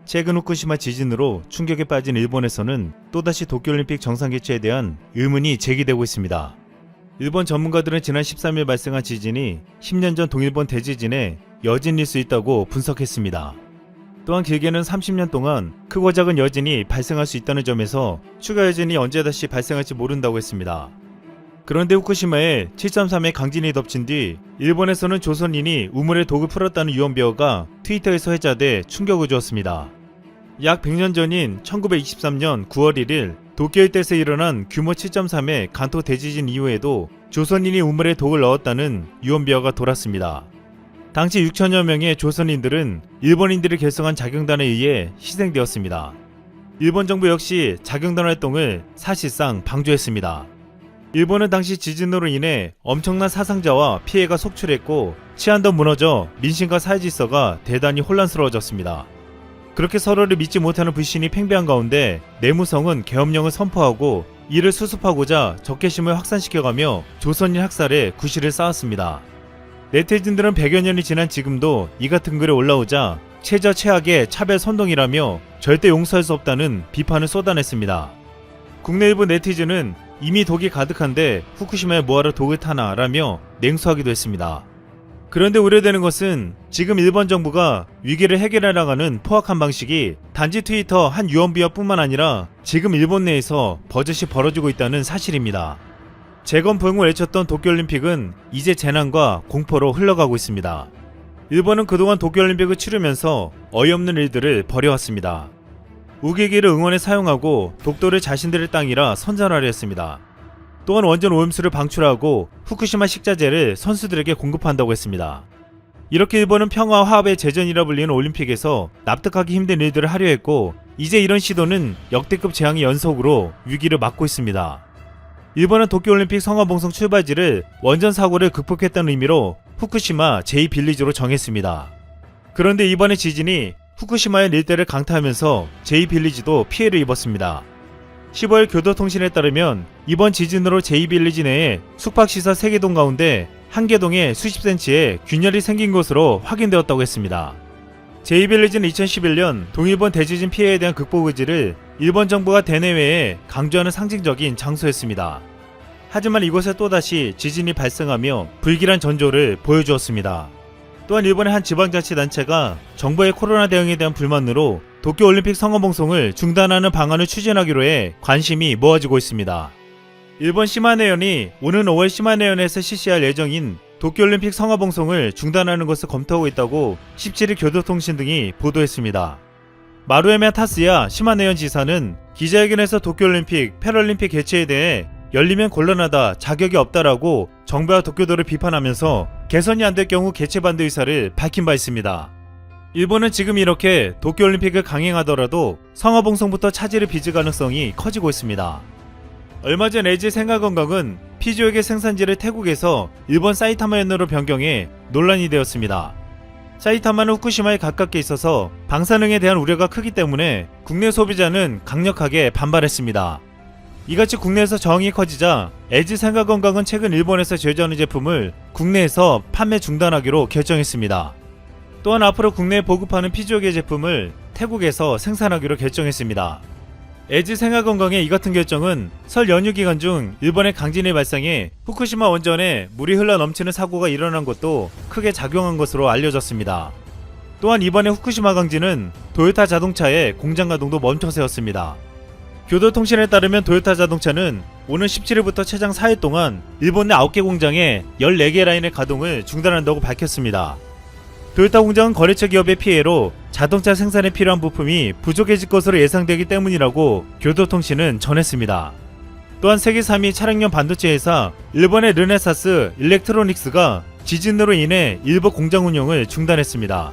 최근 후쿠시마 지진으로 충격에 빠진 일본에서는 또다시 도쿄올림픽 정상 개최에 대한 의문이 제기되고 있습니다. 일본 전문가들은 지난 13일 발생한 지진이 10년 전 동일본 대지진의 여진일 수 있다고 분석했습니다. 또한 길게는 30년 동안 크고 작은 여진이 발생할 수 있다는 점에서 추가 여진이 언제 다시 발생할지 모른다고 했습니다. 그런데 후쿠시마에 7.3의 강진이 덮친 뒤 일본에서는 조선인이 우물에 독을 풀었다는 유언비어가 트위터에서 회자돼 충격을 주었습니다. 약 100년 전인 1923년 9월 1일 도쿄 일대에서 일어난 규모 7.3의 간토 대지진 이후에도 조선인이 우물에 독을 넣었다는 유언비어가 돌았습니다. 당시 6천여 명의 조선인들은 일본인들이 결성한 자경단에 의해 희생되었습니다. 일본 정부 역시 자경단 활동을 사실상 방조했습니다. 일본은 당시 지진으로 인해 엄청난 사상자와 피해가 속출했고 치안도 무너져 민심과 사회질서가 대단히 혼란스러워졌습니다. 그렇게 서로를 믿지 못하는 불신이 팽배한 가운데 내무성은 계엄령을 선포하고 이를 수습하고자 적개심을 확산시켜가며 조선인 학살에 구실을 쌓았습니다. 네티즌들은 100여 년이 지난 지금도 이 같은 글이 올라오자 최저 최악의 차별 선동이라며 절대 용서할 수 없다는 비판을 쏟아냈습니다. 국내 일부 네티즌은 이미 독이 가득한데 후쿠시마에 뭐하러 독을 타나 라며 냉소하기도 했습니다. 그런데 우려되는 것은 지금 일본 정부가 위기를 해결해 나가는 포악한 방식이 단지 트위터 한 유언비어뿐만 아니라 지금 일본 내에서 버젓이 벌어지고 있다는 사실입니다. 재건포용을 외쳤던 도쿄올림픽은 이제 재난과 공포로 흘러가고 있습니다. 일본은 그동안 도쿄올림픽을 치르면서 어이없는 일들을 벌여왔습니다. 우기기를 응원에 사용하고 독도를 자신들의 땅이라 선전하려 했습니다. 또한 원전 오염수를 방출하고 후쿠시마 식자재를 선수들에게 공급한다고 했습니다. 이렇게 일본은 평화 화합의 제전이라 불리는 올림픽에서 납득하기 힘든 일들을 하려 했고 이제 이런 시도는 역대급 재앙의 연속으로 위기를 맞고 있습니다. 일본은 도쿄올림픽 성화봉송 출발지를 원전 사고를 극복했다는 의미로 후쿠시마 제2빌리지로 정했습니다. 그런데 이번의 지진이 후쿠시마의 일대를 강타하면서 제2빌리지도 피해를 입었습니다. 15일 교도통신에 따르면 이번 지진으로 제2빌리지 내에 숙박시설 3개 동 가운데 1개 동에 수십 센치의 균열이 생긴 것으로 확인되었다고 했습니다. 제2빌리지는 2011년 동일본 대지진 피해에 대한 극복 의지를 일본 정부가 대내외에 강조하는 상징적인 장소였습니다. 하지만 이곳에 또다시 지진이 발생하며 불길한 전조를 보여주었습니다. 또한 일본의 한 지방자치단체가 정부의 코로나 대응에 대한 불만으로 도쿄올림픽 성화봉송을 중단하는 방안을 추진하기로 해 관심이 모아지고 있습니다. 일본 시마네현이 오는 5월 시마네현에서 실시할 예정인 도쿄올림픽 성화봉송을 중단하는 것을 검토하고 있다고 17일 교도통신 등이 보도했습니다. 마루에메 타스야 시마네현 지사는 기자회견에서 도쿄올림픽, 패럴림픽 개최에 대해 열리면 곤란하다, 자격이 없다라고 정부와 도쿄도를 비판하면서 개선이 안 될 경우 개최 반대 의사를 밝힌 바 있습니다. 일본은 지금 이렇게 도쿄올림픽을 강행하더라도 성화봉송부터 차질을 빚을 가능성이 커지고 있습니다. 얼마 전 LG 생활건강은 피지오겔 생산지를 태국에서 일본 사이타마현으로 변경해 논란이 되었습니다. 사이타마는 후쿠시마에 가깝게 있어서 방사능에 대한 우려가 크기 때문에 국내 소비자는 강력하게 반발했습니다. 이같이 국내에서 저항이 커지자 LG 생활건강은 최근 일본에서 제조하는 제품을 국내에서 판매 중단하기로 결정했습니다. 또한 앞으로 국내에 보급하는 피지오겔 제품을 태국에서 생산하기로 결정했습니다. LG 생활건강의 이 같은 결정은 설 연휴 기간 중 일본의 강진이 발생해 후쿠시마 원전에 물이 흘러 넘치는 사고가 일어난 것도 크게 작용한 것으로 알려졌습니다. 또한 이번에 후쿠시마 강진은 도요타 자동차의 공장 가동도 멈춰 세웠습니다. 교도통신에 따르면 도요타 자동차는 오는 17일부터 최장 4일 동안 일본 내 9개 공장에 14개 라인의 가동을 중단한다고 밝혔습니다. 도요타 공장은 거래처 기업의 피해로 자동차 생산에 필요한 부품이 부족해질 것으로 예상되기 때문이라고 교도통신은 전했습니다. 또한 세계 3위 차량용 반도체 회사 일본의 르네사스 일렉트로닉스가 지진으로 인해 일부 공장 운영을 중단했습니다.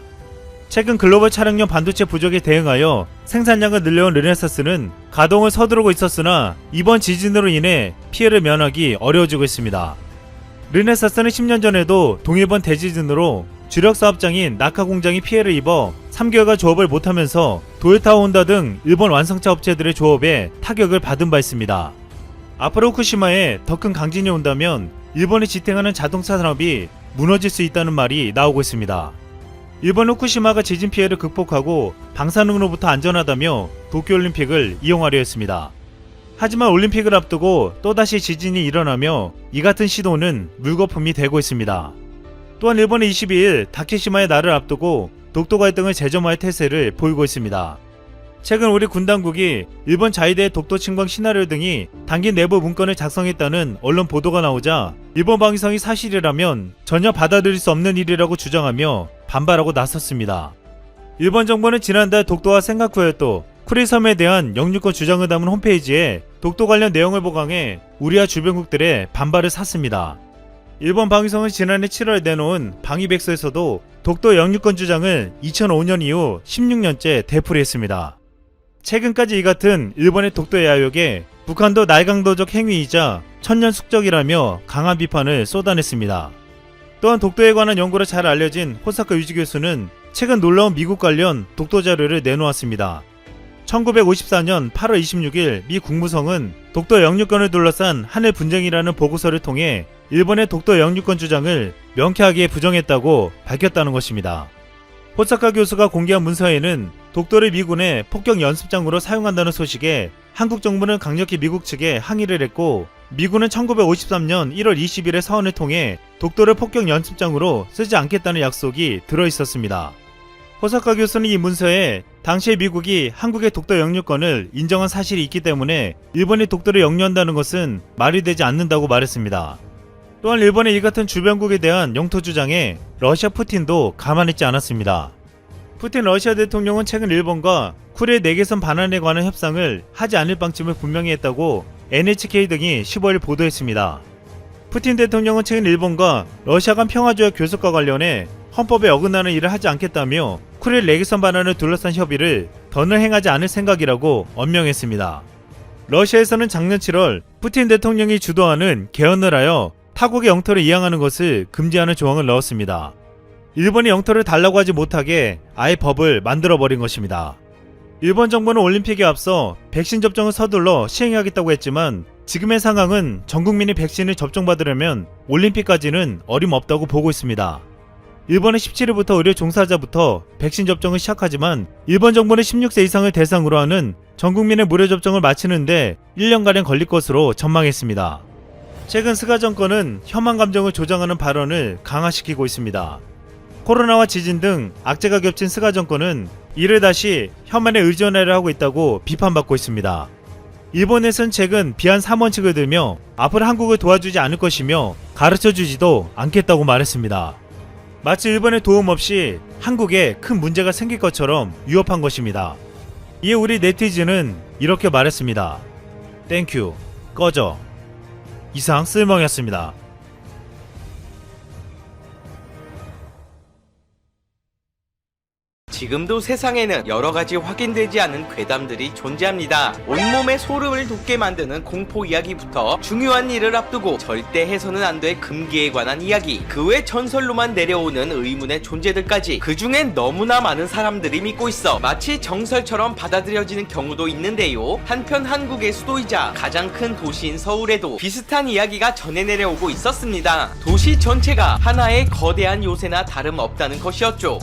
최근 글로벌 차량용 반도체 부족에 대응하여 생산량을 늘려온 르네사스는 가동을 서두르고 있었으나 이번 지진으로 인해 피해를 면하기 어려워지고 있습니다. 르네사스는 10년 전에도 동일본 대지진으로 주력 사업장인 나카 공장이 피해를 입어 3개월간 조업을 못하면서 도요타와 혼다 등 일본 완성차 업체들의 조업에 타격을 받은 바 있습니다. 앞으로 후쿠시마에 더 큰 강진이 온다면 일본이 지탱하는 자동차 산업이 무너질 수 있다는 말이 나오고 있습니다. 일본 후쿠시마가 지진 피해를 극복하고 방사능으로부터 안전하다며 도쿄올림픽을 이용하려 했습니다. 하지만 올림픽을 앞두고 또다시 지진이 일어나며 이 같은 시도는 물거품이 되고 있습니다. 또한 일본은 22일 다케시마의 날을 앞두고 독도 갈등을 재점화할 태세를 보이고 있습니다. 최근 우리 군 당국이 일본 자위대의 독도 침광 시나리오 등이 당긴 내부 문건을 작성했다는 언론 보도가 나오자 일본 방위성이 사실이라면 전혀 받아들일 수 없는 일이라고 주장하며 반발하고 나섰습니다. 일본 정부는 지난달 독도와 센카쿠열도 쿠릴섬에 대한 영유권 주장을 담은 홈페이지에 독도 관련 내용을 보강해 우리와 주변국들의 반발을 샀습니다. 일본 방위성은 지난해 7월 내놓은 방위백서에서도 독도 영유권 주장을 2005년 이후 16년째 되풀이했습니다. 최근까지 이 같은 일본의 독도 야욕에 북한도 날강도적 행위이자 천년 숙적이라며 강한 비판을 쏟아냈습니다. 또한 독도에 관한 연구로 잘 알려진 호사카 유지 교수는 최근 놀라운 미국 관련 독도 자료를 내놓았습니다. 1954년 8월 26일 미 국무성은 독도 영유권을 둘러싼 한일 분쟁이라는 보고서를 통해 일본의 독도 영유권 주장을 명쾌하게 부정했다고 밝혔다는 것입니다. 호사카 교수가 공개한 문서에는 독도를 미군의 폭격 연습장으로 사용한다는 소식에 한국 정부는 강력히 미국 측에 항의를 했고 미군은 1953년 1월 20일의 서한을 통해 독도를 폭격 연습장으로 쓰지 않겠다는 약속이 들어있었습니다. 호사카 교수는 이 문서에 당시에 미국이 한국의 독도 영유권을 인정한 사실이 있기 때문에 일본이 독도를 영유한다는 것은 말이 되지 않는다고 말했습니다. 또한 일본의 이 같은 주변국에 대한 영토 주장에 러시아 푸틴도 가만히 있지 않았습니다. 푸틴 러시아 대통령은 최근 일본과 쿠릴 내개선 반환에 관한 협상을 하지 않을 방침을 분명히 했다고 NHK 등이 15일 보도했습니다. 푸틴 대통령은 최근 일본과 러시아 간 평화조약 교섭과 관련해 헌법에 어긋나는 일을 하지 않겠다며 쿠릴 내개선 반환을 둘러싼 협의를 더는 행하지 않을 생각이라고 언명했습니다. 러시아에서는 작년 7월 푸틴 대통령이 주도하는 개헌을 하여 타국의 영토를 이양하는 것을 금지하는 조항을 넣었습니다. 일본이 영토를 달라고 하지 못하게 아예 법을 만들어버린 것입니다. 일본 정부는 올림픽에 앞서 백신 접종을 서둘러 시행하겠다고 했지만 지금의 상황은 전 국민이 백신을 접종받으려면 올림픽까지는 어림없다고 보고 있습니다. 일본은 17일부터 의료 종사자부터 백신 접종을 시작하지만 일본 정부는 16세 이상을 대상으로 하는 전 국민의 무료 접종을 마치는데 1년가량 걸릴 것으로 전망했습니다. 최근 스가 정권은 혐한 감정을 조장하는 발언을 강화시키고 있습니다. 코로나와 지진 등 악재가 겹친 스가 정권은 이를 다시 혐한에 의존하려 하고 있다고 비판받고 있습니다. 일본에선 최근 비한 3원칙을 들며 앞으로 한국을 도와주지 않을 것이며 가르쳐주지도 않겠다고 말했습니다. 마치 일본의 도움 없이 한국에 큰 문제가 생길 것처럼 위협한 것입니다. 이에 우리 네티즌은 이렇게 말했습니다. 땡큐, 꺼져. 이상 쓸멍이었습니다. 지금도 세상에는 여러가지 확인되지 않은 괴담들이 존재합니다. 온몸에 소름을 돋게 만드는 공포 이야기부터 중요한 일을 앞두고 절대 해서는 안 될 금기에 관한 이야기, 그 외 전설로만 내려오는 의문의 존재들까지 그 중엔 너무나 많은 사람들이 믿고 있어 마치 정설처럼 받아들여지는 경우도 있는데요. 한편 한국의 수도이자 가장 큰 도시인 서울에도 비슷한 이야기가 전해 내려오고 있었습니다. 도시 전체가 하나의 거대한 요새나 다름없다는 것이었죠.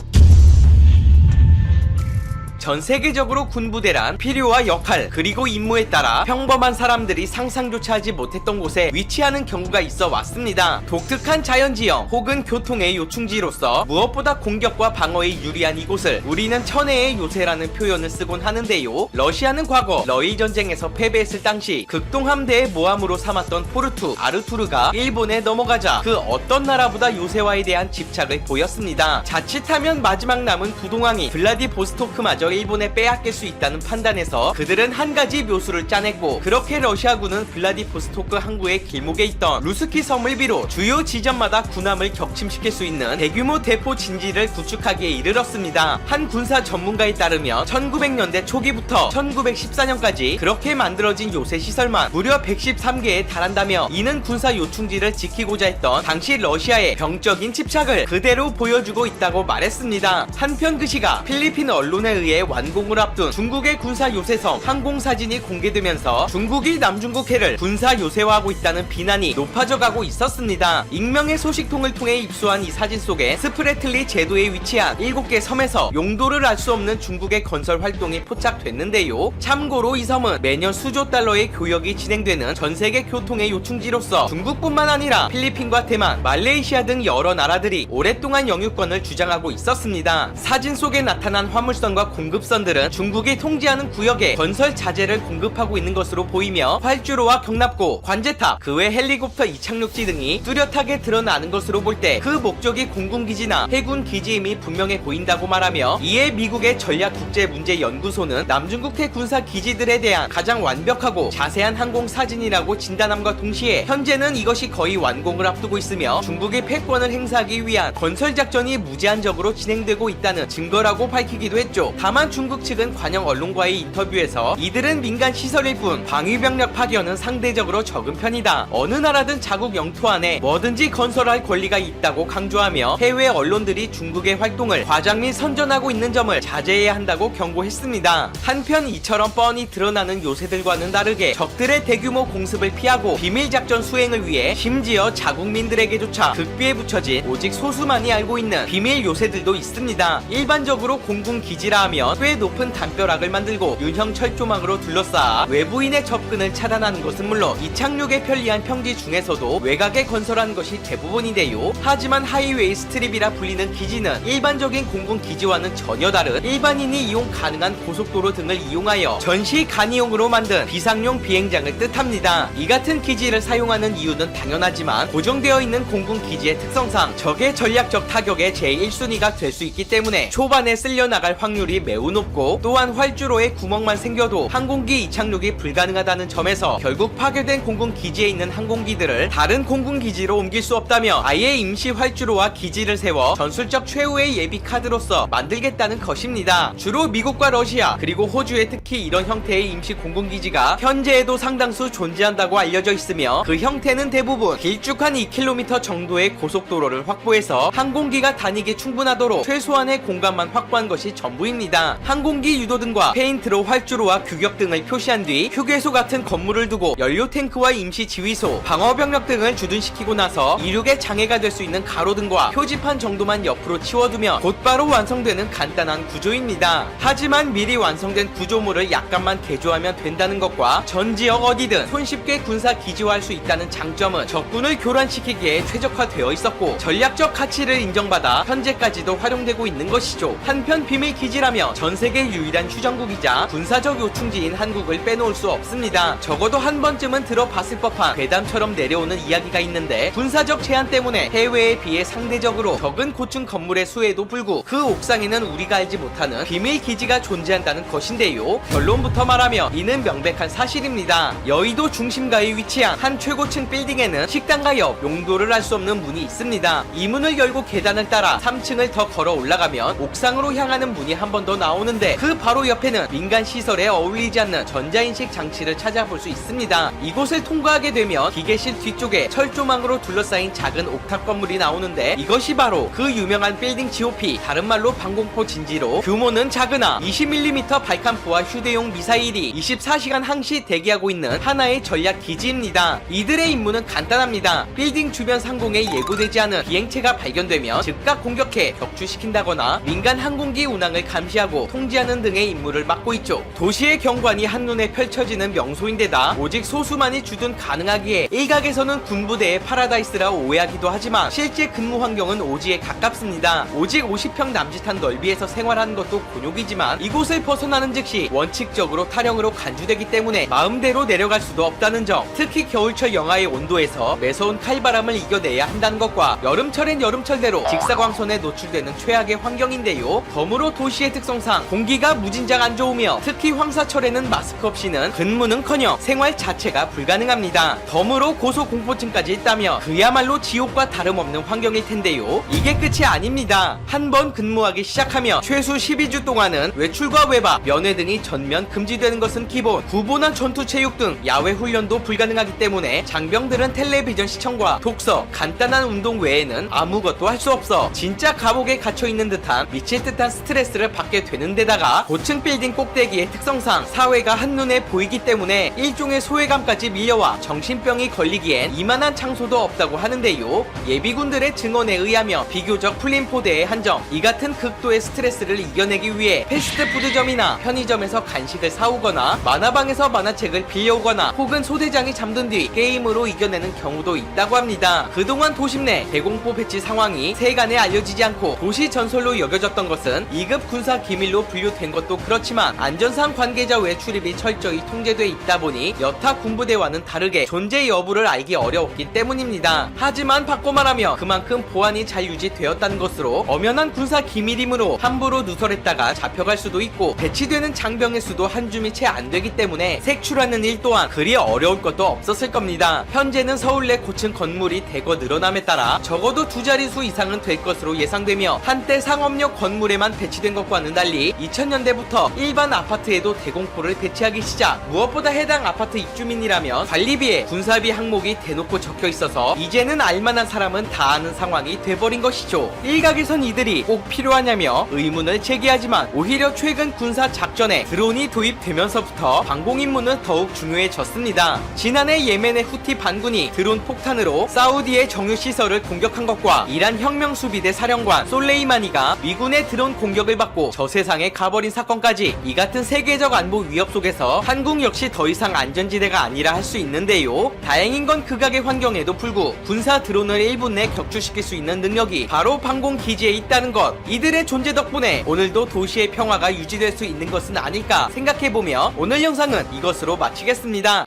전 세계적으로 군부대란 필요와 역할 그리고 임무에 따라 평범한 사람들이 상상조차 하지 못했던 곳에 위치하는 경우가 있어 왔습니다. 독특한 자연지형 혹은 교통의 요충지로서 무엇보다 공격과 방어에 유리한 이곳을 우리는 천혜의 요새라는 표현을 쓰곤 하는데요. 러시아는 과거 러일 전쟁에서 패배했을 당시 극동함대의 모함으로 삼았던 포르투 아르투르가 일본에 넘어가자 그 어떤 나라보다 요새화에 대한 집착을 보였습니다. 자칫하면 마지막 남은 부동항이 블라디보스토크마저 일본에 빼앗길 수 있다는 판단에서 그들은 한 가지 묘수를 짜냈고, 그렇게 러시아군은 블라디보스토크 항구의 길목에 있던 루스키 섬을 비롯 주요 지점마다 군함을 격침시킬 수 있는 대규모 대포 진지를 구축하기에 이르렀습니다. 한 군사 전문가에 따르면 1900년대 초기부터 1914년까지 그렇게 만들어진 요새 시설만 무려 113개에 달한다며, 이는 군사 요충지를 지키고자 했던 당시 러시아의 병적인 집착을 그대로 보여주고 있다고 말했습니다. 한편 그 시각 필리핀 언론에 의해 완공을 앞둔 중국의 군사 요새성 항공사진이 공개되면서 중국이 남중국해를 군사 요새화하고 있다는 비난이 높아져가고 있었습니다. 익명의 소식통을 통해 입수한 이 사진 속에 스프레틀리 제도에 위치한 7개 섬에서 용도를 알 수 없는 중국의 건설 활동이 포착됐는데요. 참고로 이 섬은 매년 수조 달러의 교역이 진행되는 전세계 교통의 요충지로서 중국뿐만 아니라 필리핀과 대만, 말레이시아 등 여러 나라들이 오랫동안 영유권을 주장하고 있었습니다. 사진 속에 나타난 화물선과 공급선들은 중국이 통제하는 구역에 건설 자재를 공급하고 있는 것으로 보이며 활주로와 경납고, 관제탑, 그 외 헬리콥터 이착륙지 등이 뚜렷하게 드러나는 것으로 볼 때 그 목적이 공군기지나 해군기지임이 분명해 보인다고 말하며, 이에 미국의 전략국제문제연구소는 남중국해 군사기지들에 대한 가장 완벽하고 자세한 항공사진이라고 진단함과 동시에 현재는 이것이 거의 완공을 앞두고 있으며 중국의 패권을 행사하기 위한 건설작전이 무제한적으로 진행되고 있다는 증거라고 밝히기도 했죠. 다만 중국 측은 관영 언론과의 인터뷰에서 이들은 민간 시설일 뿐 방위병력 파견은 상대적으로 적은 편이다. 어느 나라든 자국 영토 안에 뭐든지 건설할 권리가 있다고 강조하며 해외 언론들이 중국의 활동을 과장 및 선전하고 있는 점을 자제해야 한다고 경고했습니다. 한편 이처럼 뻔히 드러나는 요새들과는 다르게 적들의 대규모 공습을 피하고 비밀작전 수행을 위해 심지어 자국민들에게조차 극비에 붙여진 오직 소수만이 알고 있는 비밀 요새들도 있습니다. 일반적으로 공군기지라 하면 꽤 높은 담벼락을 만들고 유형 철조망으로 둘러싸아 외부인의 접근을 차단하는 것은 물론 이착륙에 편리한 평지 중에서도 외곽에 건설한 것이 대부분인데요. 하지만 하이웨이 스트립이라 불리는 기지는 일반적인 공군기지와는 전혀 다른 일반인이 이용 가능한 고속도로 등을 이용하여 전시 간이용으로 만든 비상용 비행장을 뜻합니다. 이 같은 기지를 사용하는 이유는 당연하지만 고정되어 있는 공군기지의 특성상 적의 전략적 타격의 제1순위가 될 수 있기 때문에 초반에 쓸려나갈 확률이 매우 높고, 또한 활주로에 구멍만 생겨도 항공기 이착륙이 불가능하다는 점에서 결국 파괴된 공군기지에 있는 항공기들을 다른 공군기지로 옮길 수 없다며 아예 임시 활주로와 기지를 세워 전술적 최후의 예비 카드로서 만들겠다는 것입니다. 주로 미국과 러시아 그리고 호주에 특히 이런 형태의 임시 공군기지가 현재에도 상당수 존재한다고 알려져 있으며, 그 형태는 대부분 길쭉한 2km 정도의 고속도로를 확보해서 항공기가 다니기 충분하도록 최소한의 공간만 확보한 것이 전부입니다. 항공기 유도등과 페인트로 활주로와 규격 등을 표시한 뒤 휴게소 같은 건물을 두고 연료 탱크와 임시 지휘소, 방어병력 등을 주둔시키고 나서 이륙에 장애가 될 수 있는 가로등과 표지판 정도만 옆으로 치워두면 곧바로 완성되는 간단한 구조입니다. 하지만 미리 완성된 구조물을 약간만 개조하면 된다는 것과 전 지역 어디든 손쉽게 군사 기지화할 수 있다는 장점은 적군을 교란시키기에 최적화되어 있었고 전략적 가치를 인정받아 현재까지도 활용되고 있는 것이죠. 한편 비밀 기지라며 전세계 유일한 휴전국이자 군사적 요충지인 한국을 빼놓을 수 없습니다. 적어도 한 번쯤은 들어봤을 법한 괴담처럼 내려오는 이야기가 있는데, 군사적 제한 때문에 해외에 비해 상대적으로 적은 고층 건물의 수에도 불구 그 옥상에는 우리가 알지 못하는 비밀 기지가 존재한다는 것인데요. 결론부터 말하며 이는 명백한 사실입니다. 여의도 중심가에 위치한 한 최고층 빌딩에는 식당과 옆 용도를 알 수 없는 문이 있습니다. 이 문을 열고 계단을 따라 3층을 더 걸어 올라가면 옥상으로 향하는 문이 한 번 더 나오는데, 그 바로 옆에는 민간 시설에 어울리지 않는 전자인식 장치를 찾아볼 수 있습니다. 이곳을 통과하게 되면 기계실 뒤쪽에 철조망으로 둘러싸인 작은 옥탑 건물이 나오는데, 이것이 바로 그 유명한 빌딩 GOP, 다른 말로 방공포 진지로 규모는 작으나 20mm 발칸포와 휴대용 미사일이 24시간 항시 대기하고 있는 하나의 전략 기지입니다. 이들의 임무는 간단합니다. 빌딩 주변 상공에 예고되지 않은 비행체가 발견되면 즉각 공격해 격추시킨다거나 민간 항공기 운항을 감시하고 통제하는 등의 임무를 맡고 있죠. 도시의 경관이 한눈에 펼쳐지는 명소인데다 오직 소수만이 주둔 가능하기에 일각에서는 군부대의 파라다이스라 오해하기도 하지만 실제 근무 환경은 오지에 가깝습니다. 오직 50평 남짓한 넓이에서 생활하는 것도 곤욕이지만 이곳을 벗어나는 즉시 원칙적으로 타령으로 간주되기 때문에 마음대로 내려갈 수도 없다는 점, 특히 겨울철 영하의 온도에서 매서운 칼바람을 이겨내야 한다는 것과 여름철엔 여름철대로 직사광선에 노출되는 최악의 환경인데요. 덤으로 도시의 특성상 공기가 무진장 안 좋으며 특히 황사철에는 마스크 없이는 근무는커녕 생활 자체가 불가능합니다. 덤으로 고소공포증까지 있다며 그야말로 지옥과 다름없는 환경일 텐데요. 이게 끝이 아닙니다. 한 번 근무하기 시작하며 최소 12주 동안은 외출과 외박, 면회 등이 전면 금지되는 것은 기본, 구보나 전투체육 등 야외 훈련도 불가능하기 때문에 장병들은 텔레비전 시청과 독서, 간단한 운동 외에는 아무것도 할 수 없어 진짜 감옥에 갇혀있는 듯한 미칠 듯한 스트레스를 받게 되는 데다가 고층 빌딩 꼭대기의 특성상 사회가 한눈에 보이기 때문에 일종의 소외감까지 밀려와 정신병이 걸리기엔 이만한 장소도 없다고 하는데요. 예비군들의 증언에 의하면 비교적 풀린 포대의 한정, 이 같은 극도의 스트레스를 이겨내기 위해 패스트푸드점이나 편의점에서 간식을 사오거나 만화방에서 만화책을 빌려오거나 혹은 소대장이 잠든 뒤 게임으로 이겨내는 경우도 있다고 합니다. 그동안 도심 내 대공포 배치 상황이 세간에 알려지지 않고 도시 전설로 여겨졌던 것은 2급 군사 기밀로 분류된 것도 그렇지만 안전상 관계자 외 출입이 철저히 통제돼 있다 보니 여타 군부대와는 다르게 존재 여부를 알기 어려웠기 때문입니다. 하지만 바꿔 말하면 그만큼 보안이 잘 유지되었다는 것으로 엄연한 군사 기밀이므로 함부로 누설했다가 잡혀갈 수도 있고 배치되는 장병의 수도 한 줌이 채 안 되기 때문에 색출하는 일 또한 그리 어려울 것도 없었을 겁니다. 현재는 서울 내 고층 건물이 대거 늘어남에 따라 적어도 두 자릿수 이상은 될 것으로 예상되며 한때 상업용 건물에만 배치된 것과는 달리 2000년대부터 일반 아파트에도 대공포를 배치하기 시작. 무엇보다 해당 아파트 입주민이라면 관리비에 군사비 항목이 대놓고 적혀 있어서 이제는 알만한 사람은 다 아는 상황이 돼버린 것이죠. 일각에선 이들이 꼭 필요하냐며 의문을 제기하지만 오히려 최근 군사 작전에 드론이 도입되면서부터 방공 임무는 더욱 중요해졌습니다. 지난해 예멘의 후티 반군이 드론 폭탄으로 사우디의 정유시설을 공격한 것과 이란 혁명수비대 사령관 솔레이마니가 미군의 드론 공격을 받고 저세상에 가버린 사건까지, 이 같은 세계적 안보 위협 속에서 한국 역시 더 이상 안전지대가 아니라 할 수 있는데요. 다행인 건 극악의 환경에도 불구 군사 드론을 1분 내 격추시킬 수 있는 능력이 바로 방공 기지에 있다는 것, 이들의 존재 덕분에 오늘도 도시의 평화가 유지될 수 있는 것은 아닐까 생각해보며 오늘 영상은 이것으로 마치겠습니다.